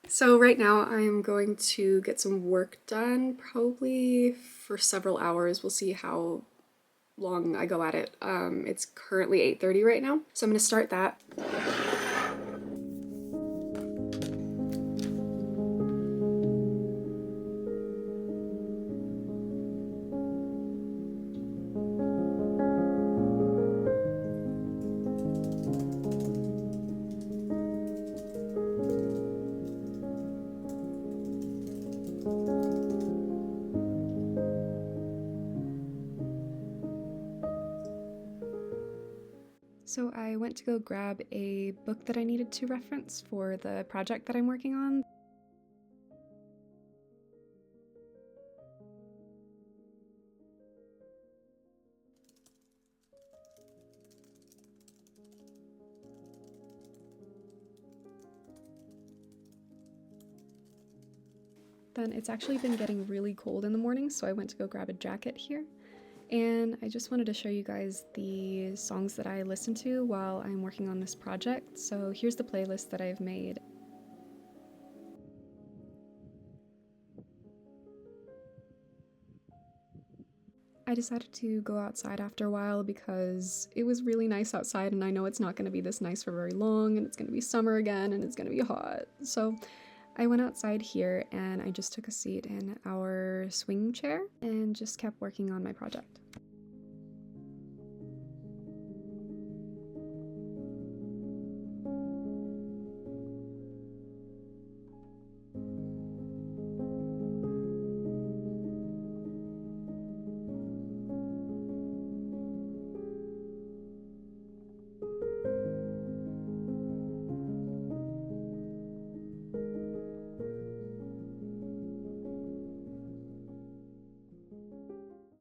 So right now I'm going to get some work done, probably for several hours. We'll see how long I go at it. It's currently 8:30 right now, so I'm gonna start that. So I went to go grab a book that I needed to reference for the project that I'm working on. Then it's actually been getting really cold in the morning, so I went to go grab a jacket here. And I just wanted to show you guys the songs that I listen to while I'm working on this project. So here's the playlist that I've made. I decided to go outside after a while because it was really nice outside, and I know it's not going to be this nice for very long, and it's going to be summer again, and it's going to be hot. So I went outside here and I just took a seat in our swing chair and just kept working on my project.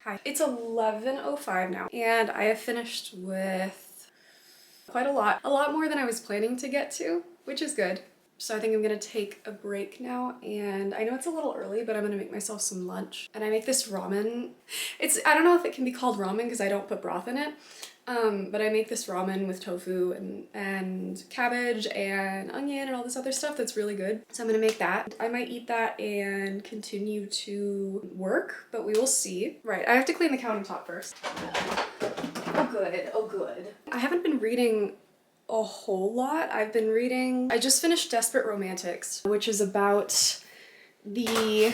Hi. It's 11:05 now, and I have finished with quite a lot more than I was planning to get to, which is good. So I think I'm gonna take a break now, and I know it's a little early, but I'm gonna make myself some lunch. And I make this ramen. I don't know if it can be called ramen because I don't put broth in it, but I make this ramen with tofu and cabbage and onion and all this other stuff that's really good. So I'm gonna make that. I might eat that and continue to work, but we will see. Right, I have to clean the countertop first. Oh good, oh good. I haven't been reading a whole lot. I just finished Desperate Romantics, which is about the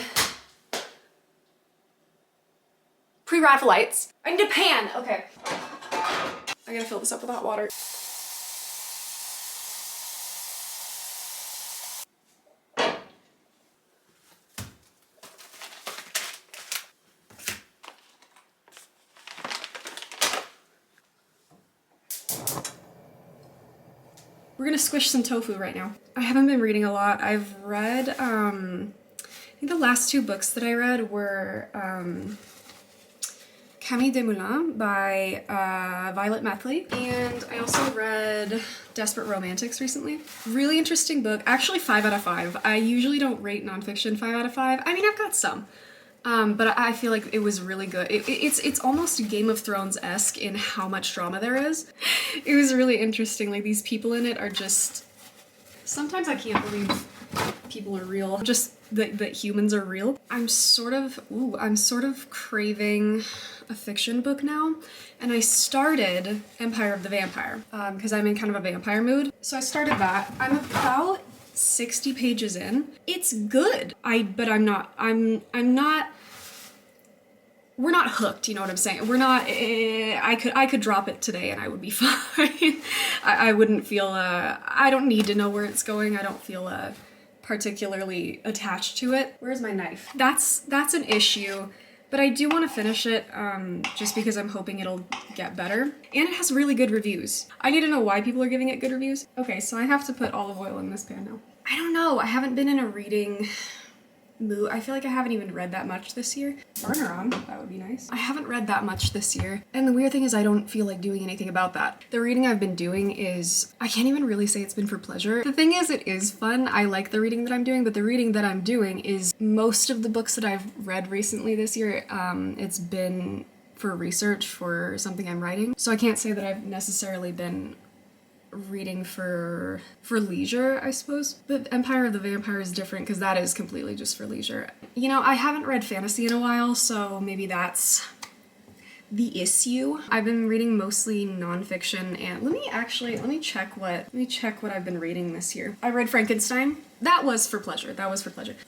pre-Raphaelites. I need a pan, okay. I gotta fill this up with hot water. We're gonna squish some tofu right now. I haven't been reading a lot. I've read, I think the last two books that I read were Camille Desmoulins by Violet Methley, and I also read Desperate Romantics recently. Really interesting book. Actually 5 out of 5. I usually don't rate nonfiction 5 out of 5. I mean, I've got some. But I feel like it was really good. It's almost Game of Thrones-esque in how much drama there is. It was really interesting. Like, these people in it are just... Sometimes I can't believe people are real. Just that humans are real. I'm sort of craving a fiction book now. And I started Empire of the Vampire, because I'm in kind of a vampire mood. So I started that. I'm about 60 pages in. It's good. But I'm not, we're not hooked, you know what I'm saying? We're not, I could drop it today and I would be fine. I wouldn't feel, I don't need to know where it's going. I don't feel, particularly attached to it. Where's my knife? That's an issue. But I do want to finish it, just because I'm hoping it'll get better. And it has really good reviews. I need to know why people are giving it good reviews. Okay, so I have to put olive oil in this pan now. I don't know, I haven't been in a reading mood. I feel like I haven't even read that much this year. Burner on, that would be nice. I haven't read that much this year. And the weird thing is I don't feel like doing anything about that. The reading I've been doing is, I can't even really say it's been for pleasure. The thing is, it is fun. I like the reading that I'm doing, but the reading that I'm doing is most of the books that I've read recently this year, it's been for research for something I'm writing. So I can't say that I've necessarily been reading for leisure, I suppose. But Empire of the Vampire is different because that is completely just for leisure. You know, I haven't read fantasy in a while, so maybe that's the issue. I've been reading mostly nonfiction, and let me check what I've been reading this year. I read Frankenstein. That was for pleasure.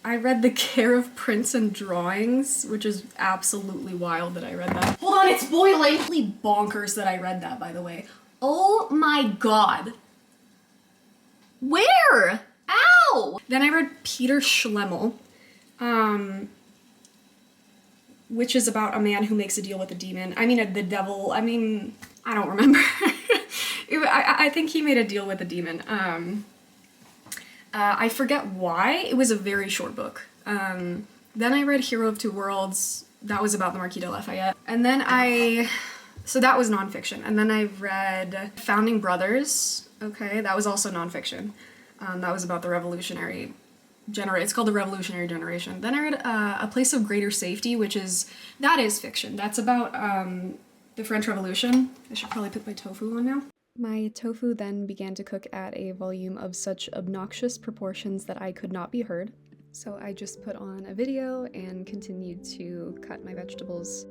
I read The Care of Prints and Drawings, which is absolutely wild that I read that. Hold on, it's boiling! Holy bonkers that I read that, by the way. Oh my god. Where? Ow! Then I read Peter Schlemihl, which is about a man who makes a deal with the demon. I mean, the devil. I mean, I don't remember. I think he made a deal with the demon. I forget why. It was a very short book. Then I read Hero of Two Worlds. That was about the Marquis de Lafayette. And then so that was nonfiction. And then I read Founding Brothers. Okay, that was also nonfiction. That was about the revolutionary it's called The Revolutionary Generation. Then I read A Place of Greater Safety, that is fiction. That's about the French Revolution. I should probably put my tofu on now. My tofu then began to cook at a volume of such obnoxious proportions that I could not be heard. So I just put on a video and continued to cut my vegetables.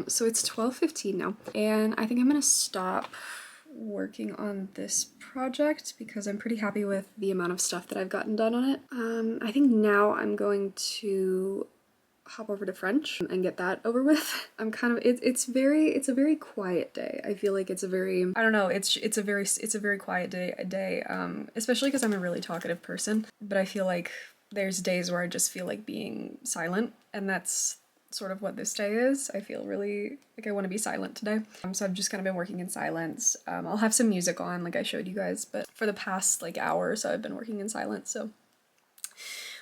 So it's 12:15 now, and I think I'm gonna stop working on this project because I'm pretty happy with the amount of stuff that I've gotten done on it. I think now I'm going to hop over to French and get that over with. I'm kind of it's a very quiet day. I feel like it's a very it's a very quiet day especially because I'm a really talkative person, but I feel like there's days where I just feel like being silent, and that's sort of what this day is. I feel really like I want to be silent today. So I've just kind of been working in silence. I'll have some music on like I showed you guys, but for the past like hour or so I've been working in silence. So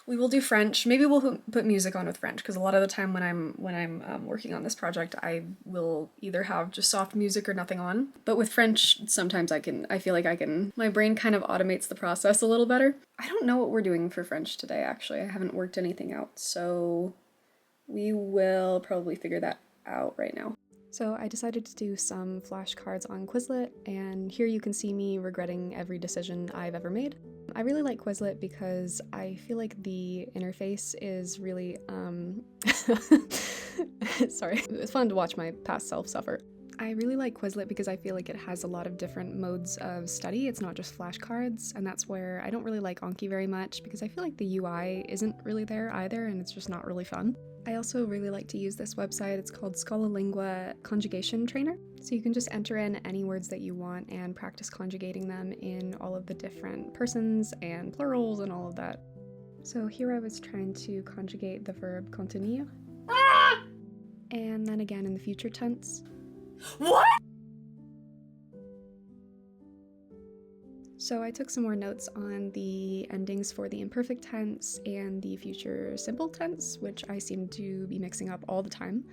we will do French. Maybe we'll put music on with French, because a lot of the time when I'm working on this project, I will either have just soft music or nothing on. But with French, sometimes I feel like my brain kind of automates the process a little better. I don't know what we're doing for French today, actually. I haven't worked anything out, so we will probably figure that out right now. So I decided to do some flashcards on Quizlet, and here you can see me regretting every decision I've ever made. I really like Quizlet because I feel like the interface is really, sorry, it's fun to watch my past self suffer. I really like Quizlet because I feel like it has a lot of different modes of study. It's not just flashcards, and that's where I don't really like Anki very much because I feel like the UI isn't really there either, and it's just not really fun. I also really like to use this website. It's called Scholalingua Conjugation Trainer. So you can just enter in any words that you want and practice conjugating them in all of the different persons and plurals and all of that. So here I was trying to conjugate the verb contenir. And then again in the future tense. What? So I took some more notes on the endings for the imperfect tense and the future simple tense, which I seem to be mixing up all the time.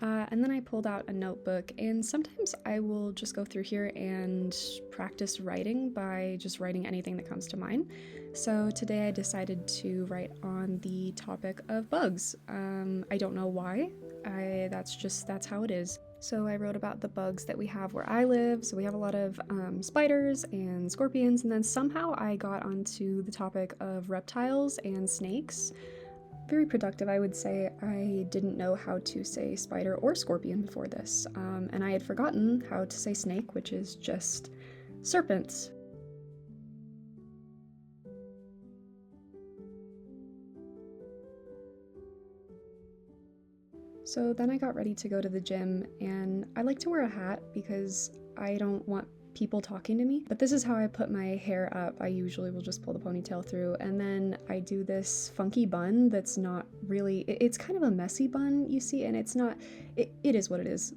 And then I pulled out a notebook, and sometimes I will just go through here and practice writing by just writing anything that comes to mind. So today I decided to write on the topic of bugs. I don't know why. That's how it is. So I wrote about the bugs that we have where I live. So we have a lot of spiders and scorpions, and then somehow I got onto the topic of reptiles and snakes. Very productive, I would say. I didn't know how to say spider or scorpion before this, and I had forgotten how to say snake, which is just serpent. So then I got ready to go to the gym, and I like to wear a hat because I don't want people talking to me. But this is how I put my hair up. I usually will just pull the ponytail through, and then I do this funky bun that's not really, it's kind of a messy bun, you see, and it's not, it is what it is.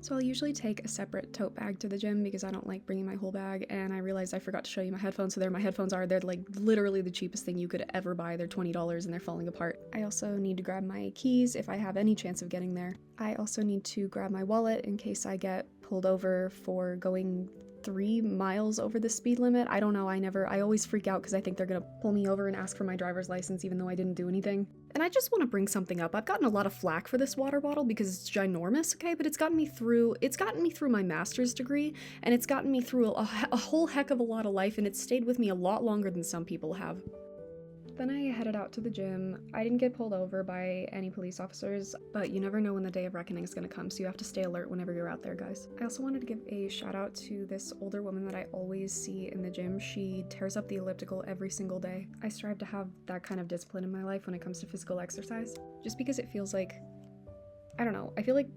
So I'll usually take a separate tote bag to the gym because I don't like bringing my whole bag, and I realized I forgot to show you my headphones, so there my headphones are. They're like literally the cheapest thing you could ever buy. They're $20 and they're falling apart. I also need to grab my keys if I have any chance of getting there. I also need to grab my wallet in case I get pulled over for going 3 miles over the speed limit. I don't know, I always freak out because I think they're gonna pull me over and ask for my driver's license even though I didn't do anything. And I just want to bring something up. I've gotten a lot of flack for this water bottle because it's ginormous, okay? But it's gotten me through my master's degree, and it's gotten me through a whole heck of a lot of life, and it's stayed with me a lot longer than some people have. Then I headed out to the gym. I didn't get pulled over by any police officers, but you never know when the day of reckoning is going to come, so you have to stay alert whenever you're out there, guys. I also wanted to give a shout out to this older woman that I always see in the gym. She tears up the elliptical every single day. I strive to have that kind of discipline in my life when it comes to physical exercise, just because it feels like, I don't know, I feel like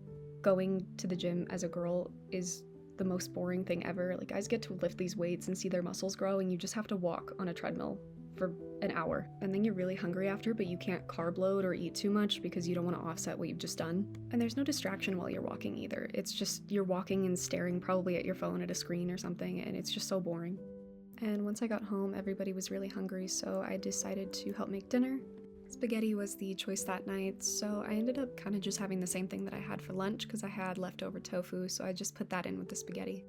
going to the gym as a girl is the most boring thing ever. Like, guys get to lift these weights and see their muscles grow, and you just have to walk on a treadmill for an hour, and then you're really hungry after, but you can't carb load or eat too much because you don't want to offset what you've just done. And there's no distraction while you're walking either. It's just you're walking and staring probably at your phone at a screen or something, and it's just so boring. And once I got home, everybody was really hungry, so I decided to help make dinner. Spaghetti was the choice that night, so I ended up kind of just having the same thing that I had for lunch because I had leftover tofu, so I just put that in with the spaghetti.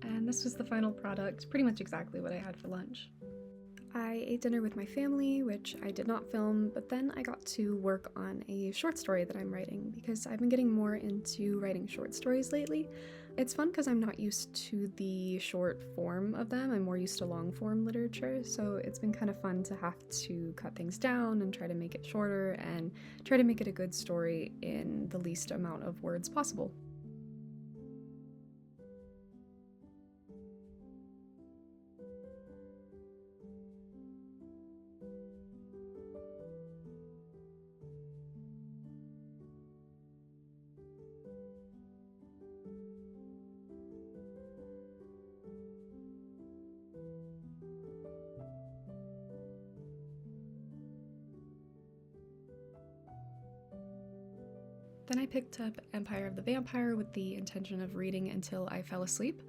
And this was the final product, pretty much exactly what I had for lunch. I ate dinner with my family, which I did not film, but then I got to work on a short story that I'm writing because I've been getting more into writing short stories lately. It's fun because I'm not used to the short form of them, I'm more used to long form literature, so it's been kind of fun to have to cut things down and try to make it shorter and try to make it a good story in the least amount of words possible. Then I picked up Empire of the Vampire with the intention of reading until I fell asleep.